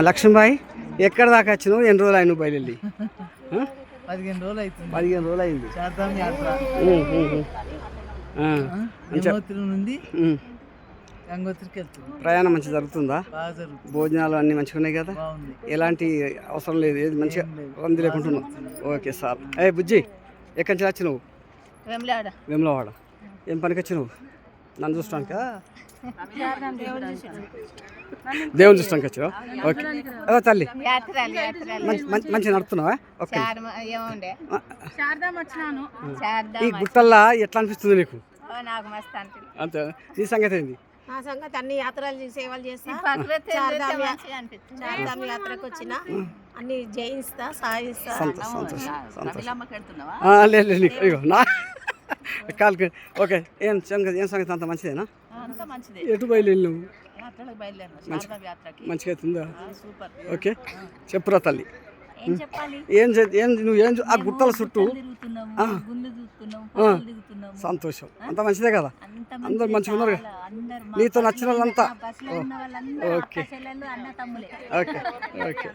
లక్ష్మీబాయి ఎక్కడ దాకా వచ్చినావు? ఎన్ని రోజులు అయిన బయలుదేరి? 15 రోజులు అవుతుంది. 15 రోజులు అయింది. చార్ధామ్ యాత్ర గంగోత్రి నుండి గంగోత్రికి వెళ్తుంది. ప్రయాణం మంచిగా జరుగుతుందా? బాగా జరుగుతుంది. భోజనాలు అన్నీ మంచిగా ఉన్నాయి కదా? బాగుంది. ఎలాంటి అవసరం లేదు, ఏది మంచిగా రంది లేకుంటున్నావు. Okay sir. బుజ్జి ఎక్కడి నుంచి వచ్చినావు? వేములవాడ. ఏం పనికి వచ్చినావు? నన్ను చూస్తానుకా? దేవుని చూస్తానికి వచ్చినావు? ఓకే. తల్లి మంచిగా నడుపుతున్నావా? ఓకే. ఈ గుట్టల్లా ఎట్లా అనిపిస్తుంది నీకు? అంతే. నీ సంగతి ఏంది? నా సంగతి అన్ని యాత్రలు సేవలు చేస్తా. చార్ధామ్ యాత్రకు వచ్చిన అన్ని జయిస్తా, సాయిస్తా. లేదు ఇగో నా కాల్కి. ఓకే. ఏం సంగతి అంత మంచిదేనా? ఎటు బయలుదేరి మంచిగా అవుతుందా? ఓకే. చెప్పురా తల్లి. నువ్వు ఆ గుట్టల చుట్టూ సంతోషం. అంత మంచిదే కదా? అందరు మంచిగా ఉన్నారు కదా? నీతో నచ్చిన వాళ్ళంతా? Okay okay okay.